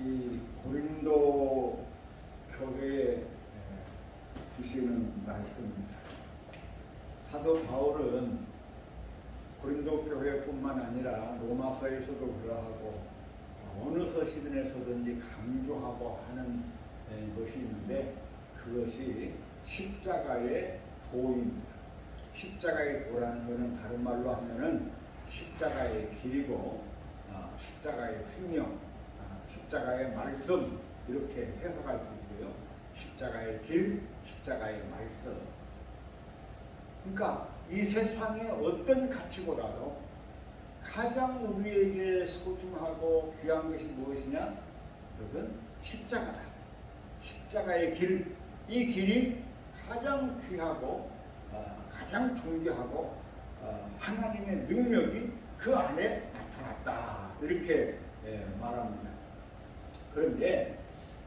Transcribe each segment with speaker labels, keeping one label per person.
Speaker 1: 이 고린도 교회에 주시는 말씀입니다. 사도 바울은 고린도 교회뿐만 아니라 로마서에서도 그러하고 어느 서신에서든지 강조하고 하는 것이 있는데, 그것이 십자가의 도입니다. 십자가의 도라는 것은 다른 말로 하면은 십자가의 길이고 십자가의 생명, 십자가의 말씀, 이렇게 해석할 수 있어요. 십자가의 길, 십자가의 말씀. 그러니까 이 세상의 어떤 가치보다도 가장 우리에게 소중하고 귀한 것이 무엇이냐? 그것은 십자가다. 십자가의 길, 이 길이 가장 귀하고 가장 존귀하고 하나님의 능력이 그 안에 나타났다, 이렇게 말합니다. 그런데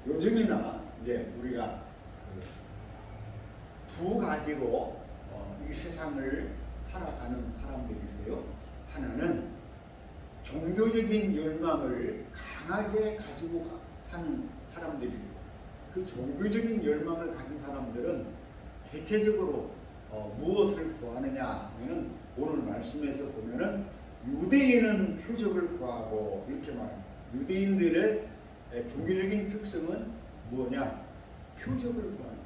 Speaker 1: 요즘이나 이제 우리가 두 가지로 이 세상을 살아가는 사람들이 있어요. 하나는 종교적인 열망을 강하게 가지고 사는 사람들이고, 그 종교적인 열망을 가진 사람들은 대체적으로 무엇을 구하느냐 하면은, 오늘 말씀에서 보면은 유대인은 표적을 구하고 이렇게 말합니다. 유대인들의 종교적인 특성은 뭐냐? 표적을 구하는.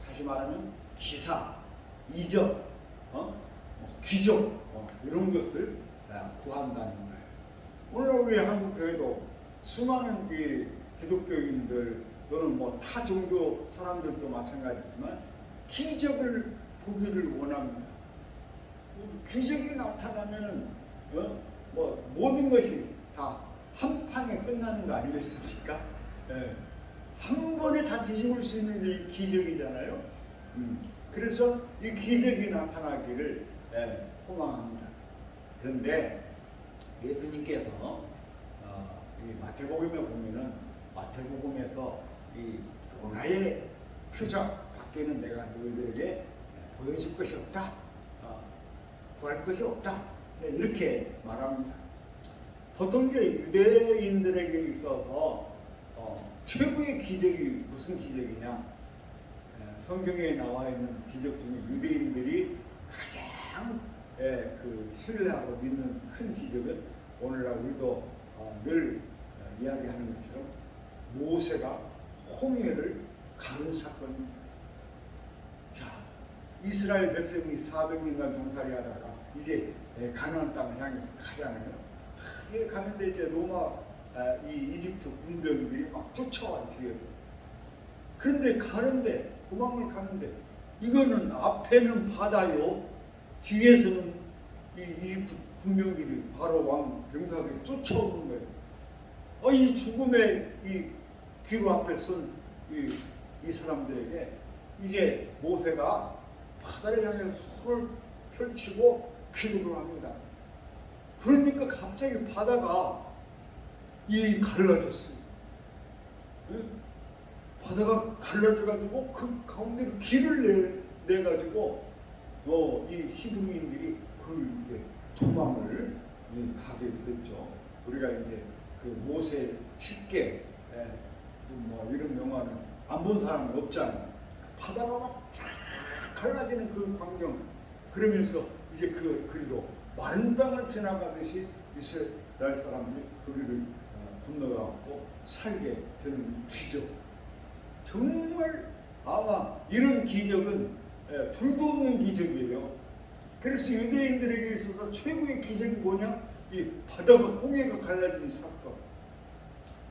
Speaker 1: 다시 말하면 기사, 이적, 기적, 이런 것을 구한다는 거예요. 오늘 우리 한국 교회도 수많은 기독교인들 또는 뭐 타 종교 사람들도 마찬가지지만 기적을 보기를 원합니다. 기적이 나타나면은 뭐 모든 것이 다 한 판에 끝나는 거 아니겠습니까? 한 번에 다 뒤집을 수 있는 게 기적이잖아요. 그래서 이 기적이 나타나기를 소망합니다. 그런데 예수님께서 이 마태복음에 보면은, 마태복음에서 이 요나의 표적 밖에는 내가 너희들에게 보여줄 것이 없다, 구할 것이 없다, 이렇게 말합니다. 보통 이제 유대인들에게 있어서 최고의 기적이 무슨 기적이냐? 성경에 나와 있는 기적 중에 유대인들이 가장 신뢰하고 믿는 큰 기적은, 오늘날 우리도 늘 이야기하는 것처럼 모세가 홍해를 가른 사건입니다. 자, 이스라엘 백성이 400년간 종살이하다가 이제 가나안 땅을 향해서 가잖아요. 가는데 이제 로마 이 이집트 군병들이 막 쫓아와 뒤에서. 그런데 가는데, 도망을 가는데, 이거는 앞에는 바다요, 뒤에서는 이 이집트 군병들이 바로 왕 병사들이 쫓아오는 거예요. 이 죽음의 이 기로 앞에 선 이 사람들에게 이제 모세가 바다를 향해서 손을 펼치고 기도를 합니다. 그러니까 갑자기 바다가 갈라졌어요. 바다가 갈라져가지고 그 가운데로 길을 내가지고 이 히브리인들이 그 도망을 가게 됐죠. 우리가 이제 그 모세 10개 뭐 이런 영화는 안 본 사람은 없잖아요. 바다가 막 쫙 갈라지는 그 광경, 그러면서 이제 그 그리로 마른 땅을 지나가듯이 이스라엘 사람들이 거기를 건너가고 살게 되는 기적. 정말 아마 이런 기적은 둘도 없는 기적이에요. 그래서 유대인들에게 있어서 최고의 기적이 뭐냐? 이 바다가 홍해가 갈라진 사건.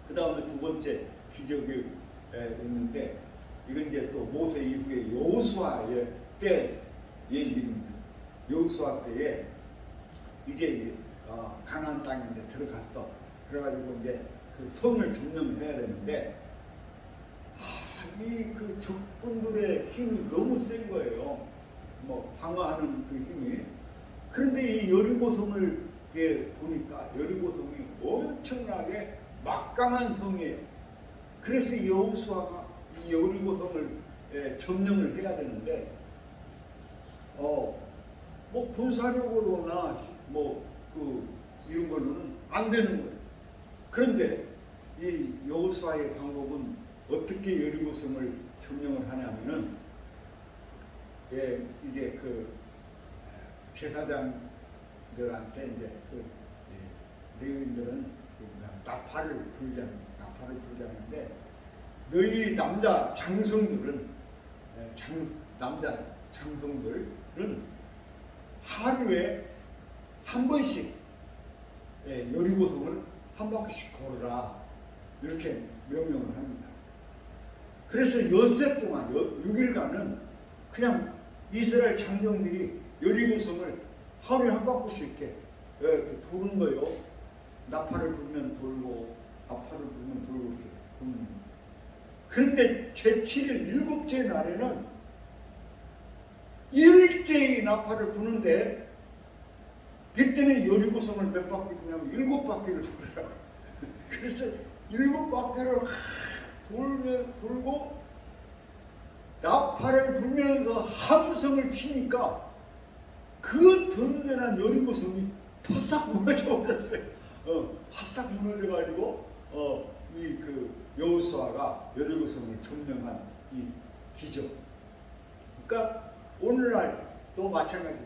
Speaker 1: 그 다음에 두 번째 기적이 있는데, 이건 이제 또 모세 이후에 여호수아의 때의 일입니다. 여호수아 때에 이제 가나안 땅에 이제 들어갔어. 그래가지고 이제 그 성을 점령해야 되는데, 이 그 적군들의 힘이 너무 센 거예요. 뭐 방어하는 그 힘이. 그런데 이 여리고성을 보니까 여리고성이 엄청나게 막강한 성이에요. 그래서 여호수아가 이 여리고성을 점령을 해야 되는데, 뭐 군사력으로나 뭐 이런 걸로는 안 되는 거예요. 그런데 이 여호수아의 방법은 어떻게 여리고성을 점령을 하냐면은, 예, 이제 그 제사장들한테 이제 그 레위인들은 나팔을 불자는데, 너희 남자 장성들은 남자 장성들은 하루에 한 번씩 여리고성을 한 바퀴씩 걸으라, 이렇게 명령을 합니다. 그래서 엿새 동안 6일간은 그냥 이스라엘 장정들이 여리고성을 하루에 한 바퀴씩 이렇게 도는 거예요. 나팔을 불면 돌고, 나팔을 불면 돌고, 이렇게 도는 거예요. 그런데 제7일 일곱째 날에는 일제히 나팔을 부는데, 그때는 여리고성을 몇 바퀴 도냐면 7바퀴를 돌더라고요. 그래서 7바퀴를 돌고 나팔을 불면서 함성을 치니까 그 든든한 여리고성이 퍼싹 무너져 버렸어요. 바싹 무너져가지고 이 그 여호수아가 여리고성을 점령한 이 기적. 그러니까 오늘날 또 마찬가지.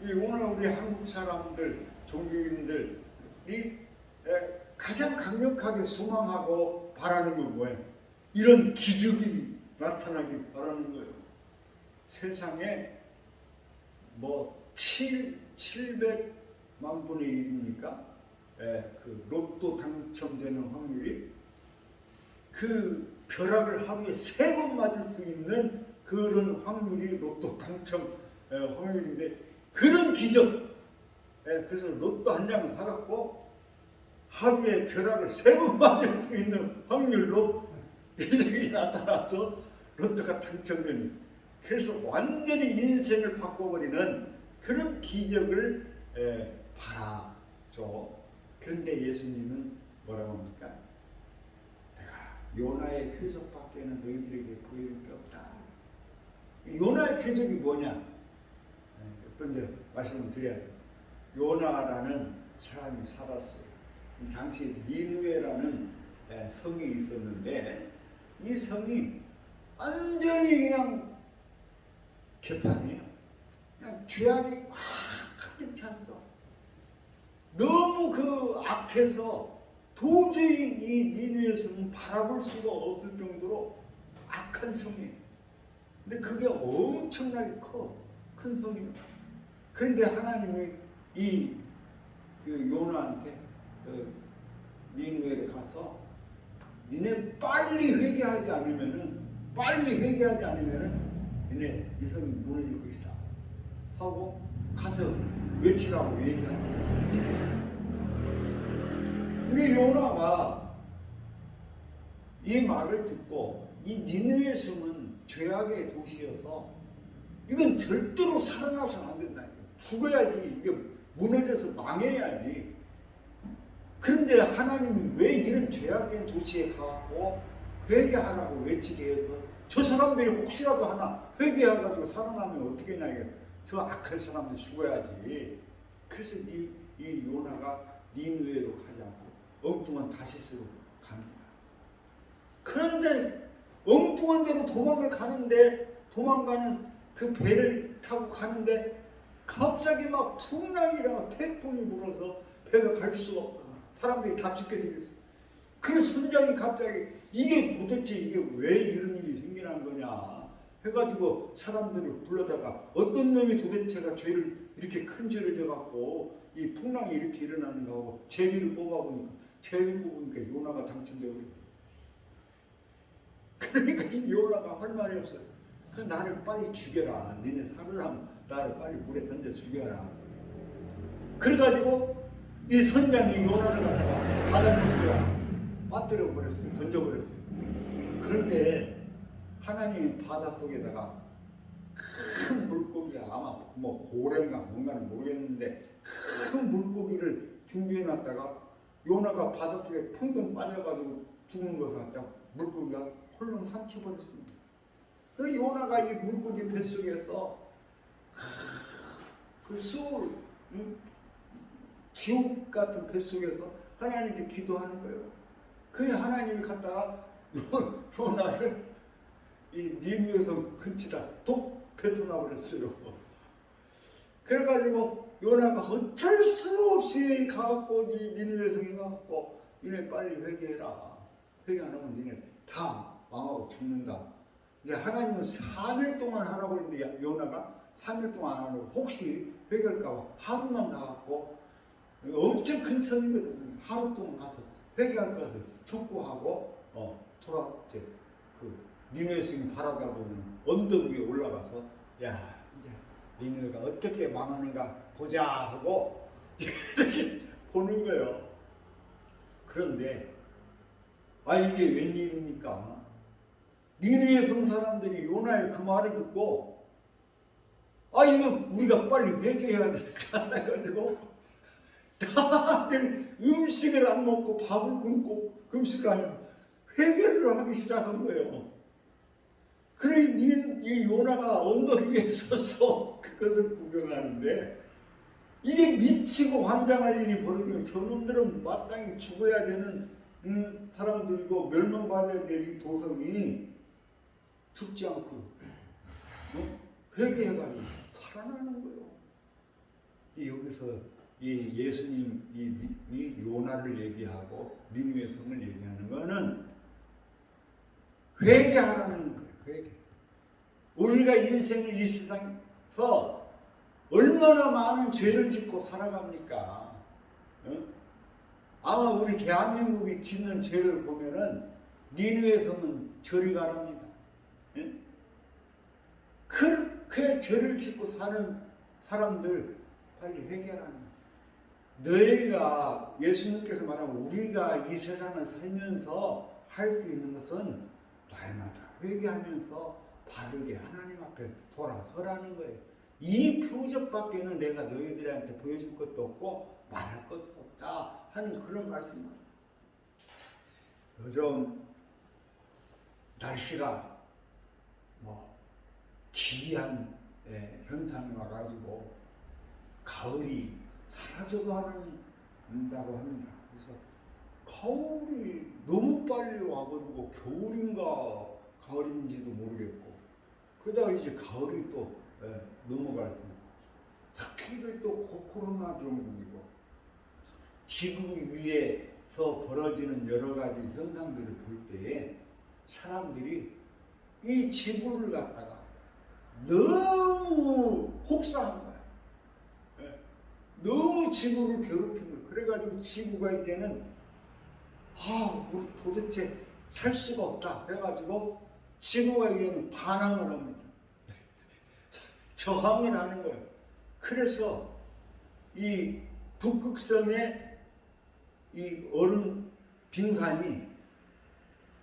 Speaker 1: 오늘 우리 한국 사람들, 종교인들이 가장 강력하게 소망하고 바라는 건 뭐예요? 이런 기적이 나타나길 바라는 거예요. 세상에 뭐 700만 분의 1입니까? 그 로또 당첨되는 확률이, 그 벼락을 하루에 3번 맞을 수 있는 그런 확률이 로또 당첨 확률인데, 그런 기적. 그래서 로또 한 장을 사갖고 하루에 벼락을 3번 맞을 수 있는 확률로 기적이 나타나서 로또가 당첨되는, 그래서 완전히 인생을 바꿔버리는 그런 기적을 바라죠. 그런데 예수님은 뭐라고 합니까? 내가 요나의 표적밖에는 너희들에게 보여줄 게 없다. 요나의 표적이 뭐냐? 어떤 데 말씀을 드려야죠. 요나라는 사람이 살았어요. 당시 니느웨라는 성이 있었는데, 이 성이 완전히 그냥 개판이에요. 그냥 죄악이 꽉 가득 찼어. 너무 그 악해서 도저히 이 니느웨 성은 바라볼 수가 없을 정도로 악한 성이에요. 근데 그게 엄청나게 큰 성입니다. 그런데 하나님이 그 요나한테 그 니느웨에 가서 니네 빨리 회개하지 않으면은 니네 이 성이 무너질 것이다 하고 가서 외치라고 얘기합니다. 근데 요나가 이 말을 듣고, 이 니느웨 성은 죄악의 도시여서 이건 절대로 살아나서는 안 된다. 죽어야지, 이게 무너져서 망해야지. 그런데 하나님이 왜 이런 죄악된 도시에 가고 회개하라고 외치게 해서, 저 사람들이 혹시라도 하나 회개해가지고 살아나면 어떻게 하냐, 이게 저 악할 사람들 죽어야지. 그래서 이 요나가 니느웨로 가지 않고 엉뚱한 다시스로 갑니다. 그런데 엉뚱한 데로 도망가는 그 배를 타고 가는데, 갑자기 막 풍랑이랑 태풍이 불어서 배가 갈 수가 없어. 사람들이 다 죽게 생겼어. 그 선장이 갑자기 이게 왜 이런 일이 생기는 거냐 해가지고 사람들을 불러다가, 어떤 놈이 도대체가 죄를, 이렇게 큰 죄를 져갖고 이 풍랑이 이렇게 일어나는가 하고 제비를 뽑아보니까 요나가 당첨되어 버린 거예요. 그러니까 이 요나가 할 말이 없어요. 그 나를 빨리 죽여라. 니네 살으려면 나를 빨리 물에 던져 죽여라. 그래가지고 이 선장이 요나를 갖다가 바닷물에 빠뜨려 버렸어요. 던져버렸어요. 그런데 하나님이 바닷속에다가 큰 물고기야, 아마 뭐 고래인가 뭔가는 모르겠는데, 큰 물고기를 준비해놨다가 요나가 바닷속에 풍덩 빠져가지고 죽는 것을 갖다가 물고기가 홀랑 삼켜버렸습니다. 그 요나가 이 물고기 뱃속에서 그 수울, 지옥 같은 뱃속에서 하나님께 기도하는 거예요. 그 하나님이 갖다가 요나를 이 니느웨성 근처다 독 뱉어놔 버렸어요. 그래가지고 요나가 어쩔 수 없이 가갖고 니느웨성에 가갖고 니네 빨리 회개해라. 회개 안 하면 니네 다 망하고 죽는다. 이제 하나님은 3일 동안 하라고 했는데 요나가 3일 동안 안 하고 혹시 회개할까봐 하루만 가갖고 엄청 큰 선이거든요. 하루 동안 가서 회개할 것을 촉구하고 이제 그 니느웨 성이 바라다보는 언덕 위에 올라가서 야 이제 니느웨가 어떻게 망하는가 보자 하고 이렇게 보는 거예요. 그런데 이게 웬일입니까? 니느웨 성 사람들이 요나의 그 말을 듣고 이거 우리가 빨리 회개해야 되겠다 해가지고 다들 음식을 안 먹고 밥을 굶고 금식을 하면서 회개를 하기 시작한 거예요. 그래 이 요나가 언덕 위에 서서 그것을 구경하는데 이게 미치고 환장할 일이 벌어지고 저놈들은 마땅히 죽어야 되는 사람들이고 멸망받아야 될 이 도성이 죽지 않고 회개해가지고 살아나는 거예요. 여기서 이 예수님이 요나를 얘기하고 니느웨 성을 얘기하는 거는 회개하라는 거예요. 회개. 우리가 인생을 이 세상에서 얼마나 많은 죄를 짓고 살아갑니까? 아마 우리 대한민국이 짓는 죄를 보면은 니느웨 성은 저리 가랍니다. 그렇게 죄를 짓고 사는 사람들 빨리 회개하라는 거예요. 너희가 예수님께서 말하는 우리가 이 세상을 살면서 할 수 있는 것은 날마다 회개하면서 바르게 하나님 앞에 돌아서라는 거예요. 이 표적밖에는 내가 너희들한테 보여줄 것도 없고 말할 것도 없다 하는 그런 말씀입니다. 요즘 날씨가 기이한 현상이 와가지고 가을이 사라져간다고 합니다. 그래서 가을이 너무 빨리 와버리고 겨울인가 가을인지도 모르겠고 그러다가 이제 가을이 또 넘어갔습니다. 특히 또 코로나 정국이고 지구 위에서 벌어지는 여러 가지 현상들을 볼 때에 사람들이 이 지구를 갖다가 너무 혹사한 거야. 너무 지구를 괴롭힌 거야. 그래가지고 지구가 이제는 우리 도대체 살 수가 없다 해가지고 지구가 이제는 반항을 합니다. 저항을 하는 거예요. 그래서 이 북극성의 이 얼음 빙산이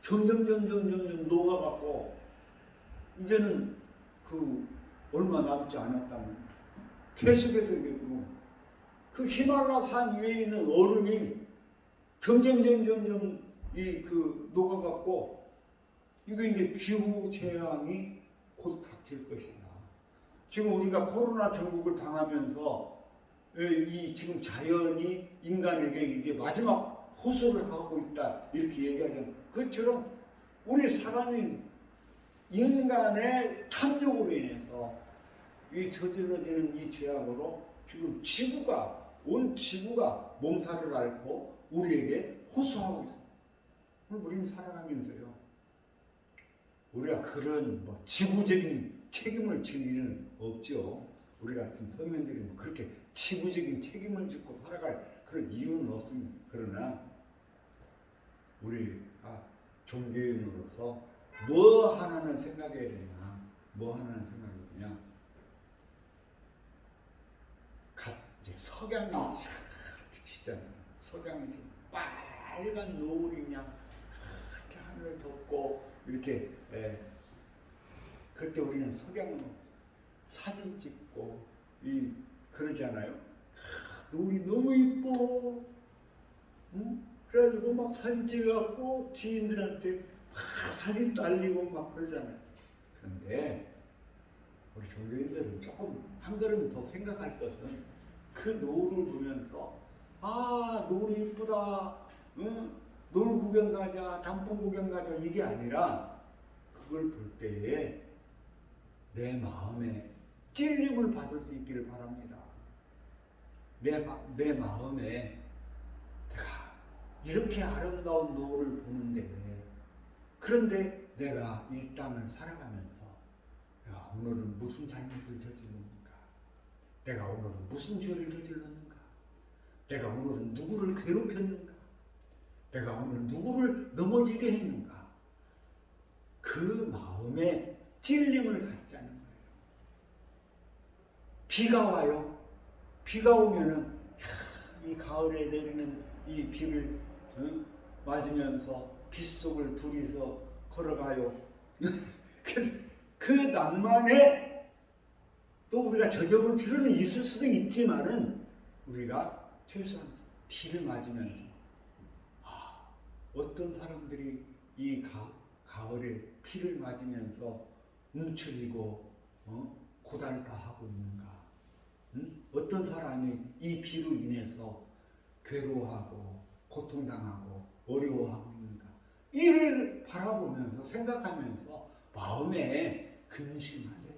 Speaker 1: 점점 녹아갖고 이제는 얼마 남지 않았다는 계속해서 그 히말라야 산 위에 있는 얼음이 점점 녹아갖고 이거 이제 기후 재앙이 곧 닥칠 것이다. 지금 우리가 코로나 전국을 당하면서 이 지금 자연이 인간에게 이제 마지막 호소를 하고 있다 이렇게 얘기하잖아요. 그것처럼 우리 사람이 인간의 탐욕으로 인해서 이 저질러지는 이 죄악으로 지금 온 지구가 몸살을 앓고 우리에게 호소하고 있습니다. 우리는 살아가면서요. 우리가 그런 지구적인 책임을 질 일은 없죠. 우리 같은 서민들이 그렇게 지구적인 책임을 짓고 살아갈 그런 이유는 없습니다. 그러나 우리가 종교인으로서 뭐 하나는 생각해야 되냐? 뭐 하나는 생각해야 되냐? 이제 석양이 이렇게 지잖아요. 석양이 지금 빨간 노을이 그냥 이렇게 하늘을 덮고 이렇게 그럴 때 우리는 석양을 사진 찍고 그러잖아요. 노을이 너무 이뻐. 그래가지고 막 사진 찍어갖고 지인들한테 막 사진 날리고 막 그러잖아요. 그런데 우리 종교인들은 조금 한 걸음 더 생각할 것은 그 노을을 보면서 노을이 이쁘다. 놀 구경 가자, 단풍 구경 가자 이게 아니라 그걸 볼 때에 내 마음에 찔림을 받을 수 있기를 바랍니다. 내 마음에 내가 이렇게 아름다운 노을을 보는데, 그런데 내가 이 땅을 살아가면서 야, 오늘은 무슨 잘못을 저질렀는가? 내가 오늘은 무슨 죄를 저질렀는가? 내가 오늘은 누구를 괴롭혔는가? 내가 오늘 누구를 넘어지게 했는가? 그 마음에 찔림을 갖자는 거예요. 비가 와요. 비가 오면은 이 가을에 내리는 이 비를 맞으면서 빗속을 둘이서 걸어가요. 그 낭만에 또 우리가 젖어볼 필요는 있을 수도 있지만은 우리가 최소한 비를 맞으면서 어떤 사람들이 이 가을에 비를 맞으면서 움츠리고 고달파하고 있는가? 어떤 사람이 이 비로 인해서 괴로워하고 고통당하고 어려워하고 있는가? 이를 바라보면서 생각하면서 마음에 근심하세요.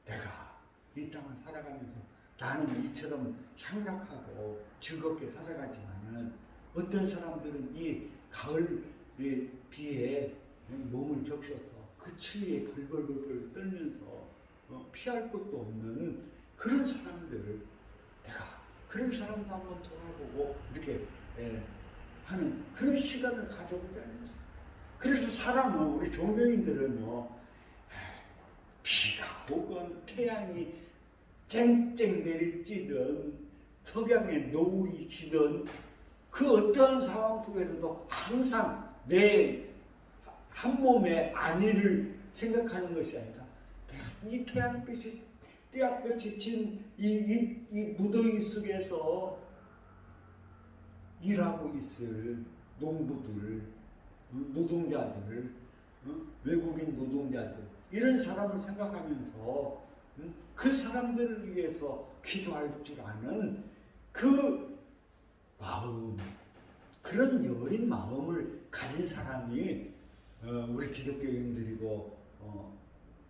Speaker 1: 내가 이 땅을 살아가면서 나는 이처럼 향락하고 즐겁게 살아가지만은 어떤 사람들은 이 가을 비에 몸을 적셔서 그 추위에 벌벌벌 떨면서 피할 곳도 없는 그런 사람들, 내가 그런 사람도 한번 돌아보고 이렇게 하는 그런 시간을 가져보자는. 그래서 사람은, 우리 종교인들은요, 비가 오건 태양이 쨍쨍 내리쬐든 석양에 노을이 지든 그 어떠한 상황 속에서도 항상 내 한 몸의 안위를 생각하는 것이 아니라 이 태양빛이 진 이 무더위 속에서 일하고 있을 농부들, 노동자들, 외국인 노동자들, 이런 사람을 생각하면서 그 사람들을 위해서 기도할 줄 아는 그 마음, 그런 여린 마음을 가진 사람이 우리 기독교인들이고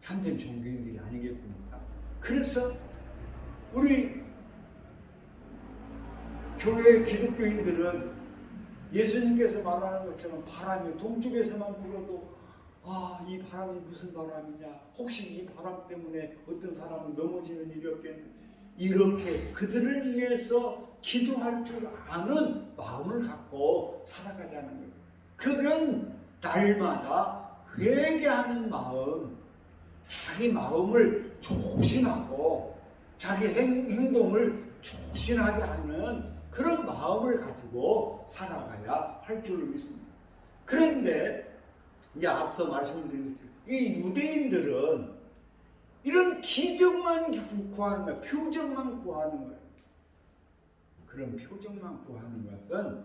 Speaker 1: 참된 종교인들이 아니겠습니까? 그래서 우리 교회 기독교인들은 예수님께서 말하는 것처럼 바람이 동쪽에서만 불어도 이 바람이 무슨 바람이냐, 혹시 이 바람 때문에 어떤 사람은 넘어지는 일이 없겠네, 이렇게 그들을 위해서 기도할 줄 아는 마음을 갖고 살아가자는 거예요. 그런 날마다 회개하는 마음, 자기 마음을 조심하고 자기 행동을 조심하게 하는 그런 마음을 가지고 살아가야 할 줄을 믿습니다. 그런데 이제 앞서 말씀드린 것처럼 이 유대인들은 이런 기적만 구하는 거예요. 표적만 구하는 거예요. 그런 표적만 구하는 것은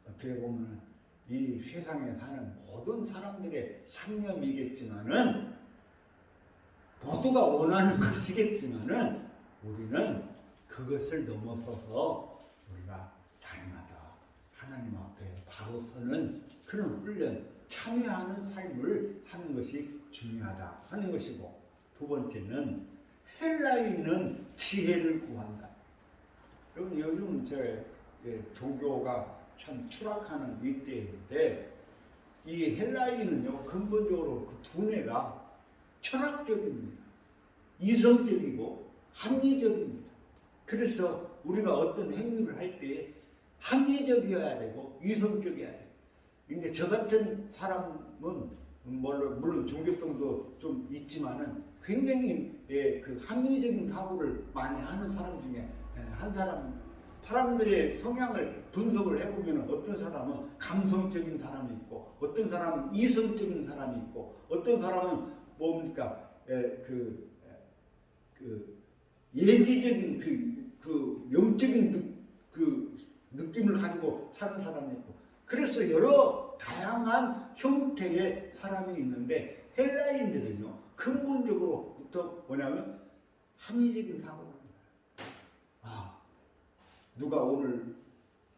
Speaker 1: 어떻게 보면 이 세상에 사는 모든 사람들의 상념이겠지만은, 모두가 원하는 것이겠지만은, 우리는 그것을 넘어서서 우리가 날마다 하나님 앞에 바로 서는 그런 훈련, 참여하는 삶을 사는 것이 중요하다 하는 것이고, 두 번째는 헬라인은 지혜를 구한다. 여러분, 요즘 종교가 참 추락하는 이때인데, 이 헬라인은요, 근본적으로 그 두뇌가 철학적입니다. 이성적이고 합리적입니다. 그래서 우리가 어떤 행위를 할 때 합리적이어야 되고 이성적이어야 돼요. 이제 저 같은 사람은 물론 종교성도 좀 있지만은 굉장히 그 합리적인 사고를 많이 하는 사람 중에 한 사람입니다. 사람들의 성향을 분석을 해보면 어떤 사람은 감성적인 사람이 있고, 어떤 사람은 이성적인 사람이 있고, 어떤 사람은 뭡니까 예지적인 그 영적인 그 느낌을 가지고 사는 사람이 있고, 그래서 여러 다양한 형태의 사람이 있는데, 헬라인들은요 근본적으로부터 뭐냐면 합리적인 사고를 합니다. 누가 오늘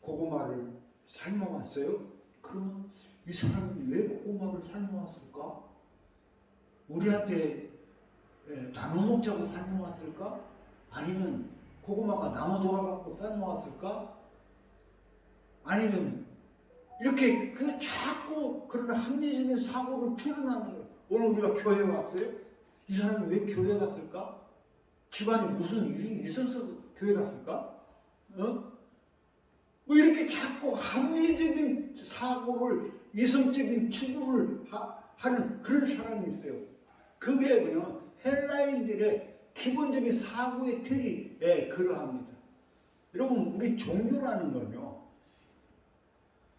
Speaker 1: 고구마를
Speaker 2: 삶아왔어요? 그러면 이 사람이 왜 고구마를 삶아왔을까? 우리한테 나눠 먹자고 삶아왔을까? 아니면 고구마가 나무 돌아갖고 삶아왔을까? 아니면 이렇게 그 자꾸 그런 합리적인 사고를 추론하는 거예요. 오늘 우리가 교회 왔어요? 이 사람이 왜 교회 갔을까? 집안에 무슨 일이 있어서 교회 갔을까? 뭐 이렇게 자꾸 합리적인 사고를, 이성적인 추구를 하는 그런 사람이 있어요. 그게 뭐냐면 헬라인들의 기본적인 사고의 틀이 그러합니다. 여러분, 우리 종교라는 건요,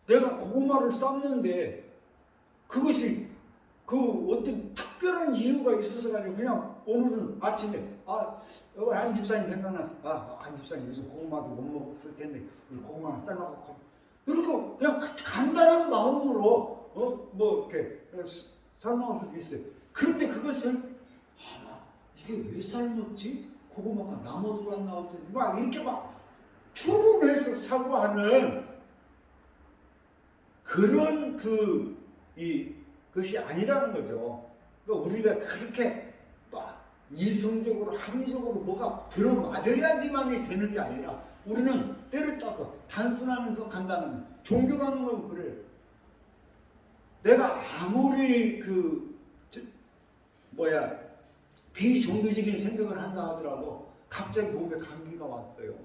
Speaker 2: 내가 고구마를 삶는데 그것이 그 어떤 특별한 이유가 있어서 가지고 그냥 오늘은 아침에 안 집사님 생각났어. 안 집사님 요즘 고구마도 못 먹었을 텐데 고구마 삶아갖고 이렇게 그냥 간단한 마음으로 뭐 이렇게 삶아갈 수도 있어요. 그런데 그것을 이게 왜 삶았지? 고구마가 나무도 안 나왔지? 막 이렇게 막 추론해서 사고하는 그런 그것이 아니라는 거죠. 그러니까 우리가 그렇게 막 이성적으로 합리적으로 뭐가 들어맞아야지만이 되는 게 아니라 우리는 때를 따서 단순하면서 간단한 종교라는 건 그래요. 내가 아무리 비종교적인 생각을 한다 하더라도 갑자기 몸에 감기가 왔어요.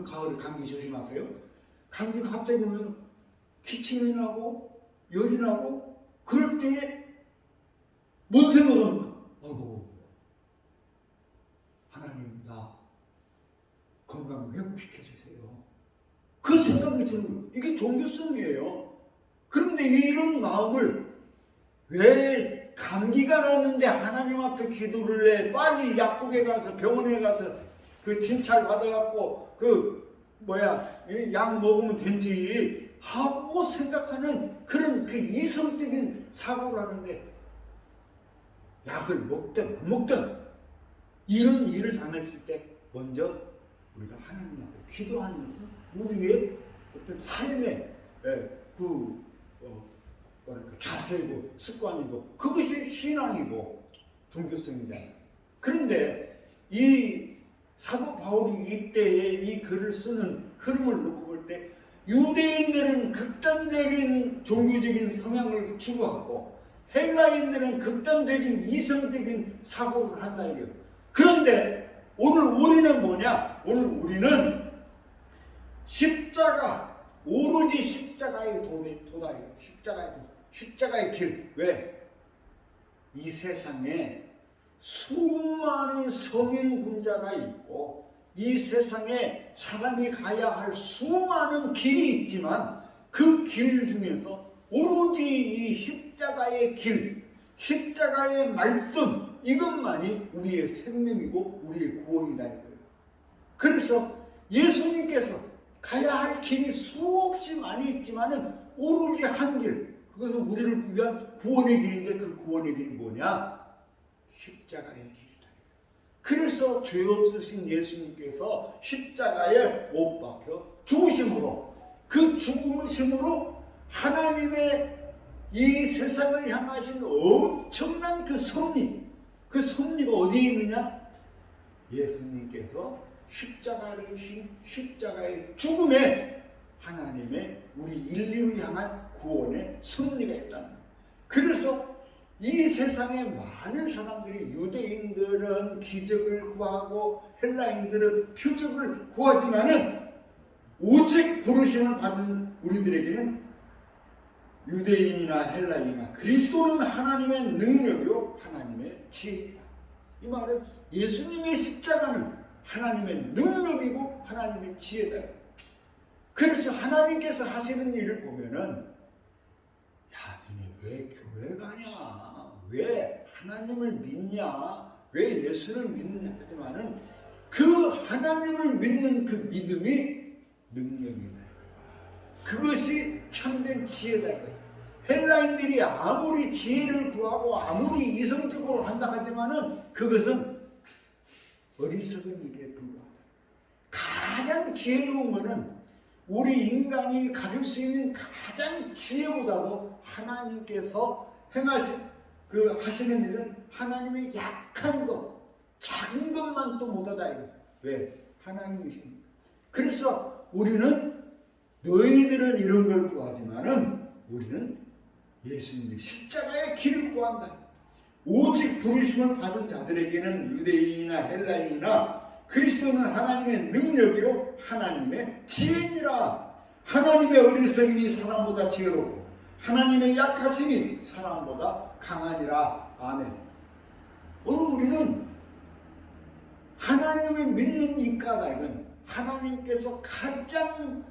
Speaker 2: 가을에 감기 조심하세요. 감기가 갑자기 오면 기침이 나고 열이 나고 그럴 때에 못 생각합니다. 하나님 나 건강 회복시켜 주세요. 그 생각이 드는 거예요. 이게 종교성이에요. 그런데 이런 마음을 왜 감기가 났는데 하나님 앞에 기도를 해 빨리 약국에 가서 병원에 가서 그 진찰 받아갖고 약 먹으면 되지 하고 생각하는 그런 그 이성적인 사고를 하는데 약을 먹든 안 먹든 이런 일을 당했을 때 먼저 우리가 하나님 앞에 기도하는 것은 우리의 어떤 삶의 자세이고 습관이고 그것이 신앙이고 종교성이잖아요. 그런데 이 사도 바울이 이때에 이 글을 쓰는 흐름을 놓고 볼 때 유대인들은 극단적인 종교적인 성향을 추구하고 헬라인들은 극단적인 이성적인 사고를 한다 이거예요. 그런데 오늘 우리는 뭐냐? 오늘 우리는 십자가, 오로지 십자가의 도다예요. 십자가의 길. 왜? 이 세상에 수많은 성인 군자가 있고 이 세상에 사람이 가야 할 수많은 길이 있지만 그 길 중에서 오로지 이 십자가의 길, 십자가의 말씀 이것만이 우리의 생명이고 우리의 구원이다 이거예요. 그래서 예수님께서 가야 할 길이 수없이 많이 있지만은 오로지 한 길, 그것은 우리를 위한 구원의 길인데 그 구원의 길이 뭐냐? 십자가의 길이다. 그래서 죄 없으신 예수님께서 십자가에 못 박혀 죽으심으로 그 죽으심으로 하나님의 이 세상을 향하신 엄청난 그 섭리, 그 섭리가 어디에 있느냐? 예수님께서 십자가를 신 십자가의 죽음에 하나님의 우리 인류를 향한 구원의 섭리가 있다는 거예요. 그래서 이 세상에 많은 사람들이 유대인들은 기적을 구하고 헬라인들은 표적을 구하지만은 오직 부르심을 받은 우리들에게는 유대인이나 헬라인이나 그리스도는 하나님의 능력이요 하나님의 지혜이다. 이 말은 예수님의 십자가는 하나님의 능력이고 하나님의 지혜다. 그래서 하나님께서 하시는 일을 보면은 니네 왜 교회 가냐? 왜 하나님을 믿냐? 왜 예수를 믿느냐? 하지만은 그 하나님을 믿는 그 믿음이 능력이다. 그것이 참된 지혜다. 헬라인들이 아무리 지혜를 구하고 아무리 이성적으로 한다 하지만은 그것은 어리석은 일에 불과하다. 가장 지혜로운 것은 우리 인간이 가질 수 있는 가장 지혜보다도 하나님께서 하시는 일은 하나님의 약한 것, 작은 것만 또 못하다 이거. 왜? 하나님이십니다. 그래서 우리는 너희들은 이런 걸 구하지만은 우리는 예수님의 십자가의 길을 구한다. 오직 부르심을 받은 자들에게는 유대인이나 헬라인이나 그리스도는 하나님의 능력이요 하나님의 지혜니라. 하나님의 어리석음이 사람보다 지혜롭고 하나님의 약하심이 사람보다 강하니라. 아멘. 오늘 우리는 하나님을 믿는 이까닭은 하나님께서 가장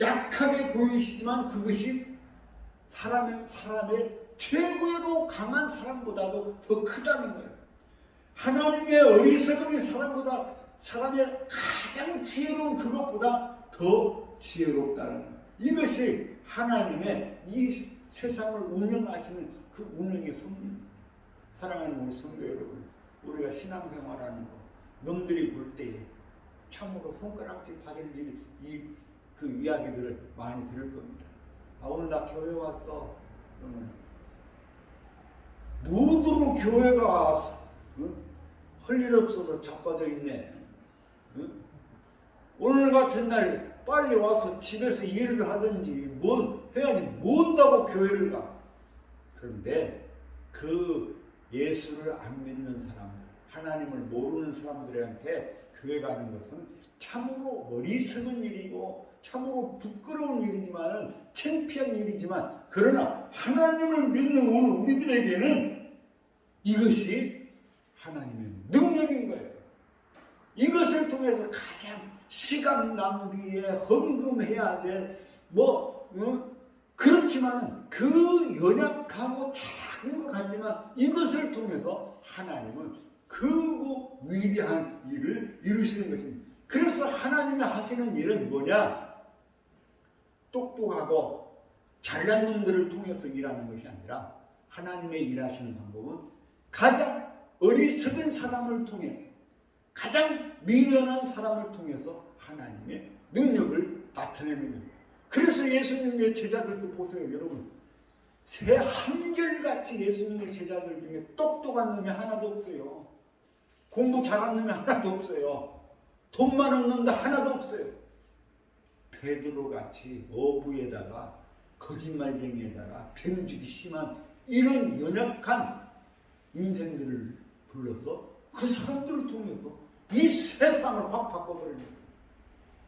Speaker 2: 약하게 보이시지만 그것이 사람의 최고로 강한 사람보다도 더 크다는 거예요. 하나님의 어리석음이 사람의 가장 지혜로운 그것보다 더 지혜롭다는 거예요. 이것이 하나님의 이 세상을 운영하시는 그 운영의 섭리입니다. 사랑하는 우리 성도 여러분, 우리가 신앙생활하는 거 놈들이 볼 때에 참으로 손가락질 받을 그 이야기들을 많이 들을 겁니다. 오늘 나 교회 왔어. 그러면 무드로 교회가 와서 할 일 없어서 자빠져 있네. 오늘 같은 날 빨리 와서 집에서 일을 하든지 뭐 해야지 뭔다고 교회를 가. 그런데 그 예수를 안 믿는 사람들, 하나님을 모르는 사람들한테 교회 가는 것은 참으로 어리석은 일이고 참으로 부끄러운 일이지만 창피한 일이지만 그러나 하나님을 믿는 오늘 우리들에게는 이것이 하나님의 능력인 거예요. 이것을 통해서 가장 시간 낭비에 헌금해야 돼. 그렇지만 그 연약하고 작은 것 같지만 이것을 통해서 하나님은 크고 위대한 일을 이루시는 것입니다. 그래서 하나님이 하시는 일은 뭐냐? 똑똑하고 잘난 놈들을 통해서 일하는 것이 아니라 하나님의 일하시는 방법은 가장 어리석은 사람을 통해 가장 미련한 사람을 통해서 하나님의 능력을 나타내는 거예요. 그래서 예수님의 제자들도 보세요. 여러분, 새 한결같이 예수님의 제자들 중에 똑똑한 놈이 하나도 없어요. 공부 잘한 놈이 하나도 없어요. 돈 많은 놈도 하나도 없어요. 베드로같이 어부에다가 거짓말쟁이에다가 병주기 심한 이런 연약한 인생들을 불러서 그 사람들을 통해서 이 세상을 확 바꿔버리는 거예요.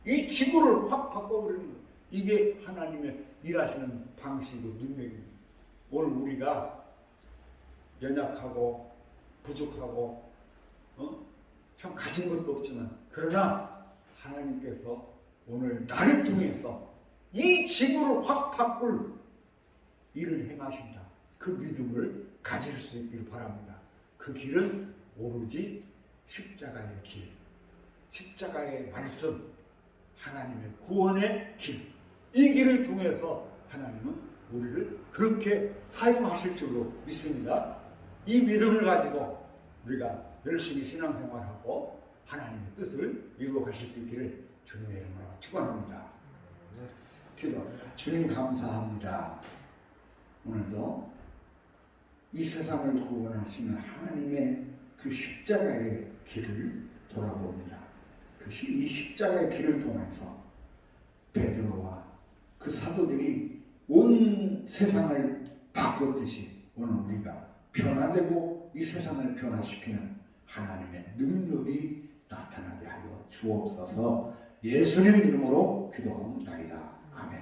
Speaker 2: 이 지구를 확 바꿔버리는 거예요. 이게 하나님의 일하시는 방식이고 능력입니다. 오늘 우리가 연약하고 부족하고 참 가진 것도 없지만 그러나 하나님께서 오늘 나를 통해서 이 지구를 확 바꿀 일을 행하신다. 그 믿음을 가질 수 있기를 바랍니다. 그 길은 오로지 십자가의 길, 십자가의 말씀, 하나님의 구원의 길, 이 길을 통해서 하나님은 우리를 그렇게 사용하실 줄로 믿습니다. 이 믿음을 가지고 우리가 열심히 신앙생활하고 하나님의 뜻을 이루어 가실 수 있기를 주님의 이름으로 축원합니다. 기도. 주님 감사합니다. 오늘도 이 세상을 구원하시는 하나님의 그 십자가의 길을 돌아봅니다. 이 십자가의 길을 통해서 베드로와 그 사도들이 온 세상을 바꿨듯이 오늘 우리가 변화되고 이 세상을 변화시키는 하나님의 능력이 나타나게 하여 주옵소서. 예수님 이름으로 기도합니다. 아멘.